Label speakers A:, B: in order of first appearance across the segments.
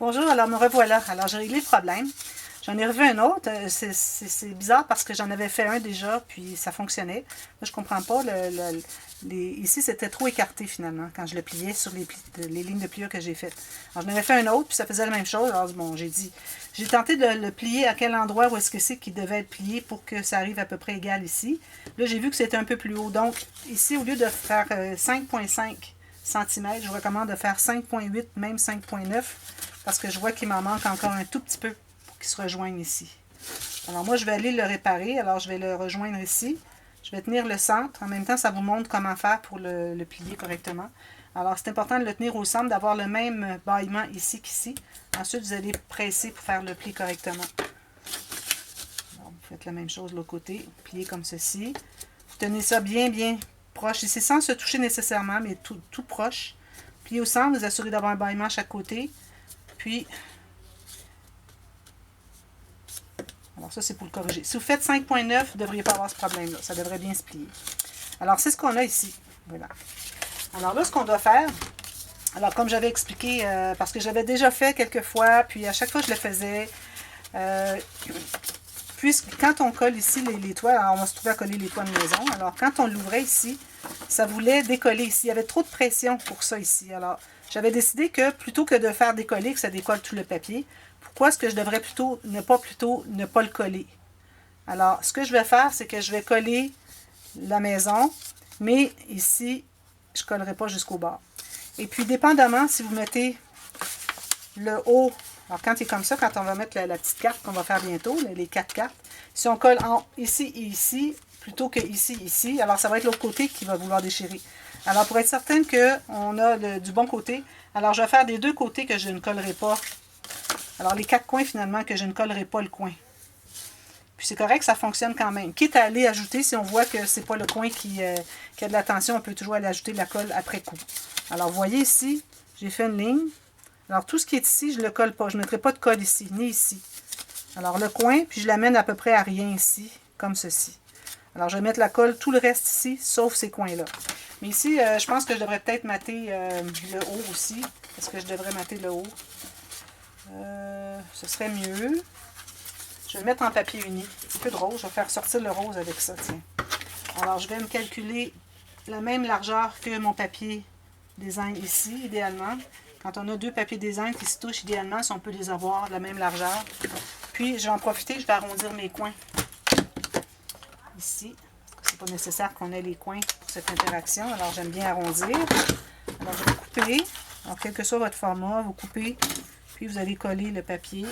A: Bonjour, alors me revoilà. Alors j'ai réglé le problème. J'en ai revu un autre. C'est bizarre parce que j'en avais fait un déjà, puis ça fonctionnait. Là, je comprends pas. Ici, c'était trop écarté finalement quand je le pliais sur les lignes de pliure que j'ai faites. Alors j'en avais fait un autre, puis ça faisait la même chose. Alors bon, j'ai tenté de le plier à quel endroit où est-ce que c'est qu'il devait être plié pour que ça arrive à peu près égal ici. Là, j'ai vu que c'était un peu plus haut. Donc ici, au lieu de faire 5,5 cm, je vous recommande de faire 5,8, même 5,9, parce que je vois qu'il m'en manque encore un tout petit peu pour qu'il se rejoigne ici. Alors moi, je vais aller le réparer. Alors je vais le rejoindre ici. Je vais tenir le centre. En même temps, ça vous montre comment faire pour le plier correctement. Alors c'est important de le tenir au centre, d'avoir le même bâillement ici qu'ici. Ensuite, vous allez presser pour faire le pli correctement. Alors, vous faites la même chose de l'autre côté. Vous pliez comme ceci. Vous tenez ça bien, bien proche ici, sans se toucher nécessairement, mais tout proche. Pliez au centre, vous assurez d'avoir un bâillement à chaque côté. Puis, alors ça c'est pour le corriger. Si vous faites 5,9, vous ne devriez pas avoir ce problème-là. Ça devrait bien se plier. Alors c'est ce qu'on a ici. Voilà. Alors là, ce qu'on doit faire, alors comme j'avais expliqué, parce que j'avais déjà fait quelques fois, puis à chaque fois je le faisais, puisque quand on colle ici les toits, alors on va se trouver à coller les toits de maison. Alors quand on l'ouvrait ici, ça voulait décoller ici. Il y avait trop de pression pour ça ici. Alors j'avais décidé que plutôt que de faire décoller, que ça décolle tout le papier, pourquoi est-ce que je devrais ne pas le coller? Alors, ce que je vais faire, c'est que je vais coller la maison, mais ici, je ne collerai pas jusqu'au bord. Et puis, dépendamment, si vous mettez le haut, alors quand c'est comme ça, quand on va mettre la petite carte qu'on va faire bientôt, les 4 cartes, si on colle ici et ici, plutôt que ici et ici, alors ça va être l'autre côté qui va vouloir déchirer. Alors, pour être certaine qu'on a du bon côté, alors je vais faire des deux côtés que je ne collerai pas. Alors, les 4 coins, finalement, que je ne collerai pas le coin. Puis c'est correct, ça fonctionne quand même. Quitte à aller ajouter, si on voit que c'est pas le coin qui a de la tension, on peut toujours aller ajouter de la colle après coup. Alors, vous voyez ici, j'ai fait une ligne. Alors, tout ce qui est ici, je ne le colle pas. Je ne mettrai pas de colle ici, ni ici. Alors, le coin, puis je l'amène à peu près à rien ici, comme ceci. Alors, je vais mettre la colle, tout le reste ici, sauf ces coins-là. Mais ici, je pense que je devrais peut-être mater le haut aussi. Est-ce que je devrais mater le haut? Ce serait mieux. Je vais le mettre en papier uni. Un petit peu de rose. Je vais faire sortir le rose avec ça, tiens. Alors, je vais me calculer la même largeur que mon papier design ici, idéalement. Quand on a 2 papiers design qui se touchent, idéalement, si on peut les avoir de la même largeur. Puis, je vais en profiter, je vais arrondir mes coins. Ici. C'est pas nécessaire qu'on ait les coins pour cette interaction. Alors, j'aime bien arrondir. Alors, je vais couper. Alors, quel que soit votre format, vous coupez. Puis, vous allez coller le papier.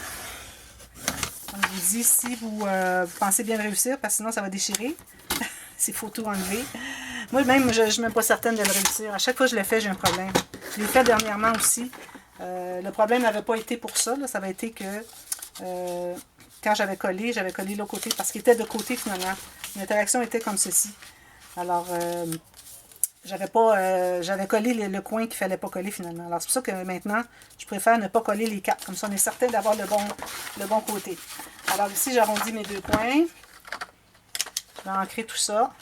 A: Comme je vous dis, si vous pensez bien réussir, parce que sinon ça va déchirer. C'est faut tout enlever. Moi-même, je ne suis même pas certaine de le réussir. À chaque fois que je le fais, j'ai un problème. Je l'ai fait dernièrement aussi. Le problème n'avait pas été pour ça. Là. Ça avait été que quand j'avais collé de l'autre côté, parce qu'il était de côté finalement. L'interaction était comme ceci. Alors, j'avais collé le coin qu'il ne fallait pas coller finalement. Alors c'est pour ça que maintenant, je préfère ne pas coller les 4. Comme ça, on est certain d'avoir le bon côté. Alors ici, j'arrondis mes 2 coins. Je vais ancrer tout ça.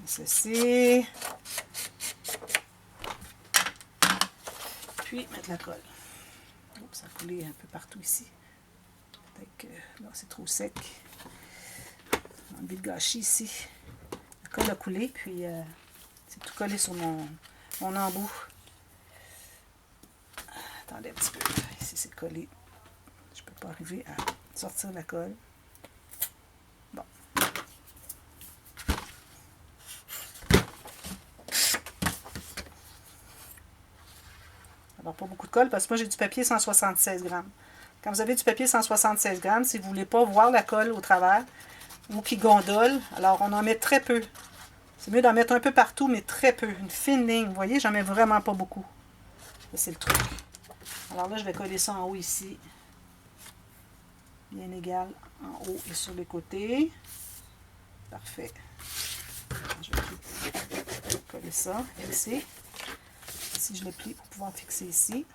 A: Ceci. Puis mettre la colle. Oups, ça a coulé un peu partout ici. Peut-être que là c'est trop sec. Enlever le gâchis ici. La colle a coulé, puis c'est tout collé sur mon embout. Attendez un petit peu. Ici c'est collé. Je ne peux pas arriver à sortir la colle. Bon. Alors, pas beaucoup de colle, parce que moi, j'ai du papier 176 grammes. Quand vous avez du papier 176 grammes, si vous ne voulez pas voir la colle au travers ou qui gondole, alors on en met très peu. C'est mieux d'en mettre un peu partout, mais très peu. Une fine ligne. Vous voyez, j'en mets vraiment pas beaucoup. C'est le truc. Alors là, je vais coller ça en haut ici. Bien égal en haut et sur les côtés. Parfait. Je vais coller ça ici. Ici, je le plie pour pouvoir fixer ici.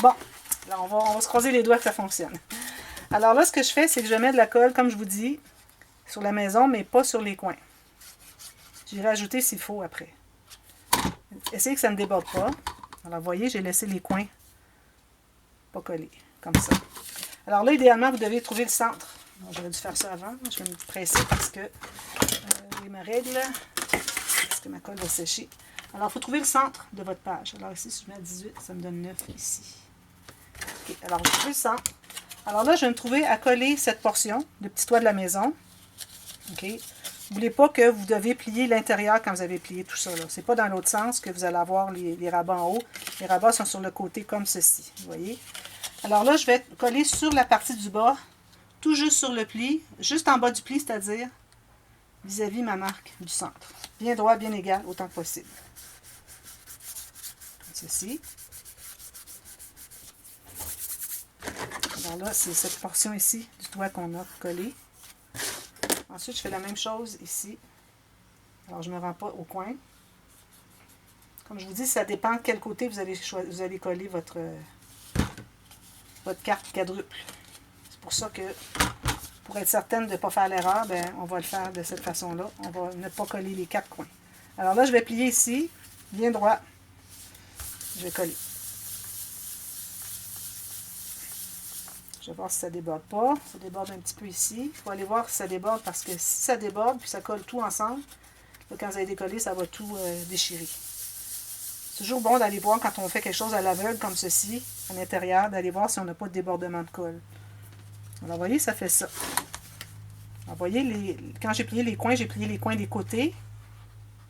A: Bon, alors on va se croiser les doigts que ça fonctionne. Alors là, ce que je fais, c'est que je mets de la colle, comme je vous dis, sur la maison, mais pas sur les coins. J'irai ajouter s'il faut après. Essayez que ça ne déborde pas. Alors, vous voyez, j'ai laissé les coins pas collés, comme ça. Alors là, idéalement, vous devez trouver le centre. J'aurais dû faire ça avant. Je vais me presser parce que j'ai ma règle. Parce que ma colle va sécher. Alors, il faut trouver le centre de votre page. Alors ici, si je mets à 18, ça me donne 9 ici. OK, alors je trouve le centre. Alors là, je vais me trouver à coller cette portion, le petit toit de la maison. OK. N'oubliez pas que vous devez plier l'intérieur quand vous avez plié tout ça. Ce n'est pas dans l'autre sens que vous allez avoir les rabats en haut. Les rabats sont sur le côté comme ceci. Vous voyez? Alors là, je vais coller sur la partie du bas, tout juste sur le pli, juste en bas du pli, c'est-à-dire vis-à-vis ma marque du centre. Bien droit, bien égal, autant que possible. Comme ceci. Alors là, c'est cette portion ici du toit qu'on a collé. Ensuite, je fais la même chose ici. Alors, je ne me rends pas au coin. Comme je vous dis, ça dépend de quel côté vous allez coller votre carte quadruple. C'est pour ça que, pour être certaine de ne pas faire l'erreur, on va le faire de cette façon-là. On va ne pas coller les 4 coins. Alors là, je vais plier ici, bien droit. Je vais coller. Je vais voir si ça ne déborde pas. Ça déborde un petit peu ici. Il faut aller voir si ça déborde parce que si ça déborde puis ça colle tout ensemble, là, quand vous allez décoller, ça va tout déchirer. C'est toujours bon d'aller voir quand on fait quelque chose à l'aveugle comme ceci, à l'intérieur, d'aller voir si on n'a pas de débordement de colle. Alors, vous voyez, ça fait ça. Alors, vous voyez, quand j'ai plié les coins des côtés.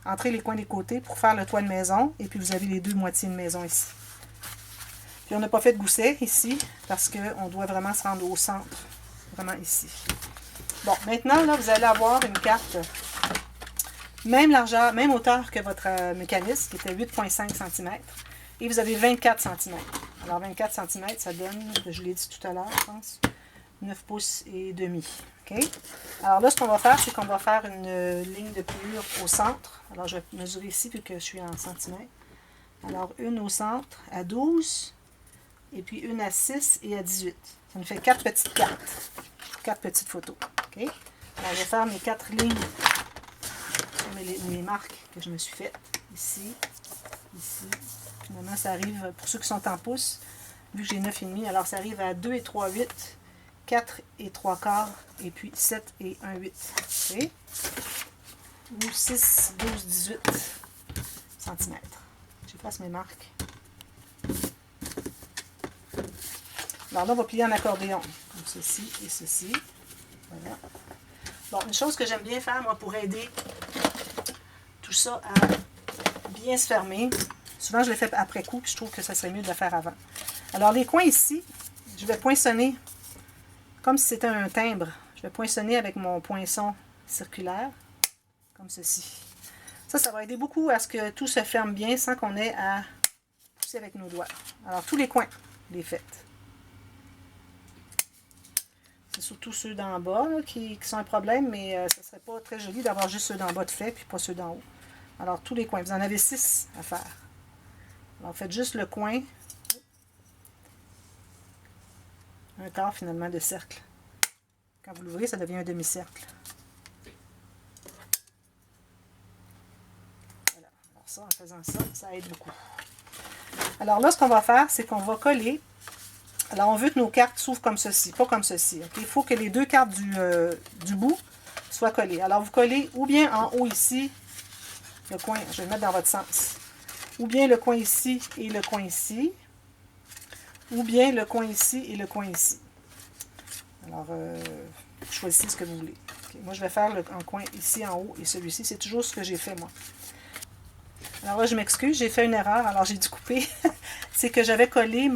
A: Entrez les coins des côtés pour faire le toit de maison. Et puis, vous avez les 2 moitiés de maison ici. Puis on n'a pas fait de gousset ici parce qu'on doit vraiment se rendre au centre. Vraiment ici. Bon, maintenant, là, vous allez avoir une carte même largeur, même hauteur que votre mécanisme, qui était 8,5 cm. Et vous avez 24 cm. Alors, 24 cm, ça donne, je l'ai dit tout à l'heure, je pense, 9 pouces et demi. OK? Alors là, ce qu'on va faire, c'est qu'on va faire une ligne de pliure au centre. Alors, je vais mesurer ici, vu que je suis en centimètres. Alors, une au centre à 12. Et puis une à 6 et à 18. Ça nous fait 4 petites cartes. 4 petites photos. OK? Alors, je vais faire mes 4 lignes sur mes marques que je me suis faites. Ici, ici. Finalement, ça arrive, pour ceux qui sont en pouces, vu que j'ai 9,5, alors ça arrive à 2 et 3, 8, 4 et 3 quarts, et puis 7 et 1, 8. OK? Ou 6, 12, 18 cm. J'efface mes marques. Alors là, on va plier en accordéon, comme ceci et ceci. Voilà. Bon, une chose que j'aime bien faire, moi, pour aider tout ça à bien se fermer, souvent je le fais après coup, puis je trouve que ça serait mieux de le faire avant. Alors, les coins ici, je vais poinçonner, comme si c'était un timbre. Je vais poinçonner avec mon poinçon circulaire, comme ceci. Ça va aider beaucoup à ce que tout se ferme bien sans qu'on ait à pousser avec nos doigts. Alors, tous les coins, les faites. C'est surtout ceux d'en bas là, qui sont un problème, mais ce ne serait pas très joli d'avoir juste ceux d'en bas de fait, puis pas ceux d'en haut. Alors, tous les coins. Vous en avez 6 à faire. Alors, faites juste le coin. Un quart, finalement, de cercle. Quand vous l'ouvrez, ça devient un demi-cercle. Voilà. Alors ça, en faisant ça, ça aide beaucoup. Alors là, ce qu'on va faire, c'est qu'on va coller. Alors, on veut que nos cartes s'ouvrent comme ceci, pas comme ceci. Okay? Il faut que les 2 cartes du bout soient collées. Alors, vous collez ou bien en haut ici, le coin, je vais le mettre dans votre sens, ou bien le coin ici et le coin ici, ou bien le coin ici et le coin ici. Alors, choisissez ce que vous voulez. Okay? Moi, je vais faire un coin ici en haut et celui-ci. C'est toujours ce que j'ai fait, moi. Alors là, je m'excuse, j'ai fait une erreur, alors j'ai dû couper. C'est que j'avais collé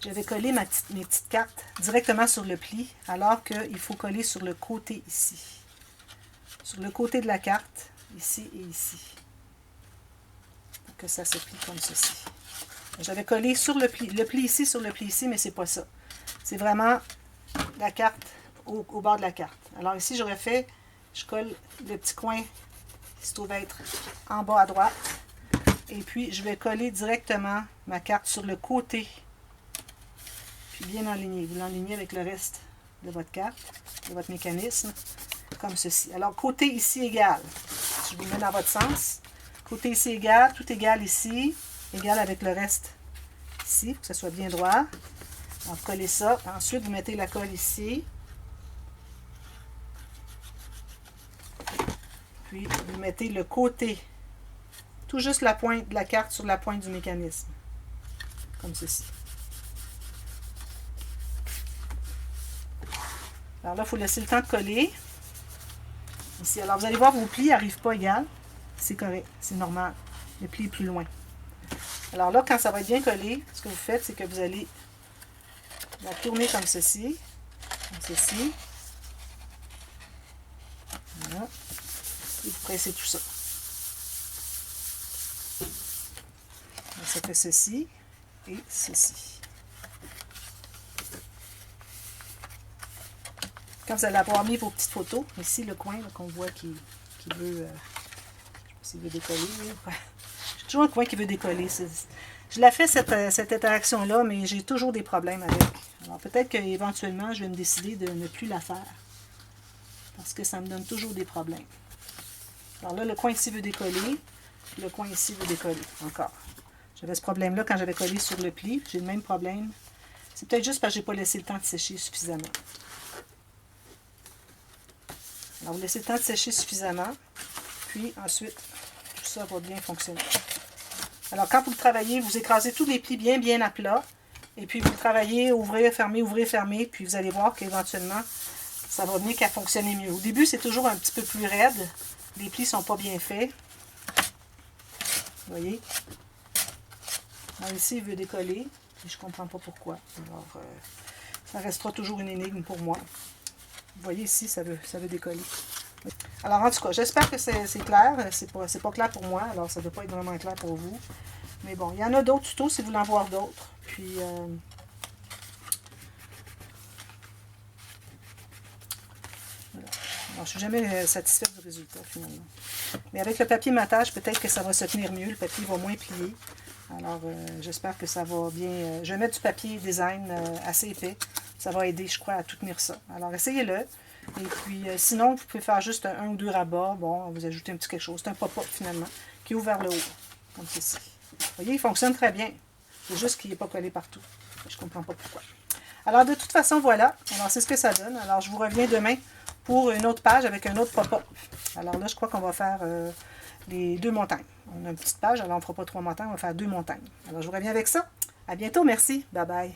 A: J'avais collé mes petites cartes directement sur le pli, alors qu'il faut coller sur le côté ici. Sur le côté de la carte, ici et ici. Pour que ça se plie comme ceci. J'avais collé sur le pli ici sur le pli ici, mais c'est pas ça. C'est vraiment la carte au bord de la carte. Alors ici, j'aurais fait, je colle le petit coin qui se trouve être en bas à droite. Et puis, je vais coller directement ma carte sur le côté. Puis bien enligner. Vous l'enlignez avec le reste de votre carte, de votre mécanisme, comme ceci. Alors, côté ici égal. Je vous mets dans votre sens. Côté ici égal, tout égal ici, égal avec le reste ici, pour que ça soit bien droit. Alors, collez ça. Ensuite, vous mettez la colle ici. Puis, vous mettez le côté, tout juste la pointe de la carte sur la pointe du mécanisme. Comme ceci. Alors là, il faut laisser le temps de coller. Ici, alors vous allez voir, vos plis n'arrivent pas égal. C'est correct, c'est normal. Le pli est plus loin. Alors là, quand ça va être bien collé, ce que vous faites, c'est que vous allez la tourner comme ceci. Comme ceci. Voilà. Et vous pressez tout ça. Donc, ça fait ceci et ceci. Quand vous allez avoir mis vos petites photos, ici le coin qu'on voit qui veut, je sais pas s'il veut décoller. J'ai toujours un coin qui veut décoller. Je la fais cette interaction-là, mais j'ai toujours des problèmes avec. Alors peut-être qu'éventuellement, je vais me décider de ne plus la faire. Parce que ça me donne toujours des problèmes. Alors là, le coin ici veut décoller, puis le coin ici veut décoller encore. J'avais ce problème-là quand j'avais collé sur le pli. J'ai le même problème. C'est peut-être juste parce que je n'ai pas laissé le temps de sécher suffisamment. Alors, vous laissez le temps de sécher suffisamment. Puis, ensuite, tout ça va bien fonctionner. Alors, quand vous le travaillez, vous écrasez tous les plis bien à plat. Et puis, vous le travaillez, ouvrez, fermez. Puis, vous allez voir qu'éventuellement, ça va venir qu'à fonctionner mieux. Au début, c'est toujours un petit peu plus raide. Les plis ne sont pas bien faits. Vous voyez? Alors, ici, il veut décoller. Et je ne comprends pas pourquoi. Alors, ça restera toujours une énigme pour moi. Vous voyez ici, ça veut décoller. Alors, en tout cas, j'espère que c'est clair. C'est pas clair pour moi, alors ça ne doit pas être vraiment clair pour vous. Mais bon, il y en a d'autres tutos si vous voulez en voir d'autres. Puis, voilà. Alors, je ne suis jamais satisfaite du résultat, finalement. Mais avec le papier matage, peut-être que ça va se tenir mieux. Le papier va moins plier. Alors, j'espère que ça va bien. Je vais mettre du papier design assez épais. Ça va aider, je crois, à tout tenir ça. Alors, essayez-le. Et puis, sinon, vous pouvez faire juste un ou deux rabats. Bon, vous ajoutez un petit quelque chose. C'est un pop-up, finalement, qui ouvre vers le haut, comme ceci. Vous voyez, il fonctionne très bien. C'est juste qu'il n'est pas collé partout. Je ne comprends pas pourquoi. Alors, de toute façon, voilà. Alors, c'est ce que ça donne. Alors, je vous reviens demain pour une autre page avec un autre pop-up. Alors là, je crois qu'on va faire les 2 montagnes. On a une petite page, alors on ne fera pas 3 montagnes, on va faire 2 montagnes. Alors, je vous reviens avec ça. À bientôt, merci. Bye bye.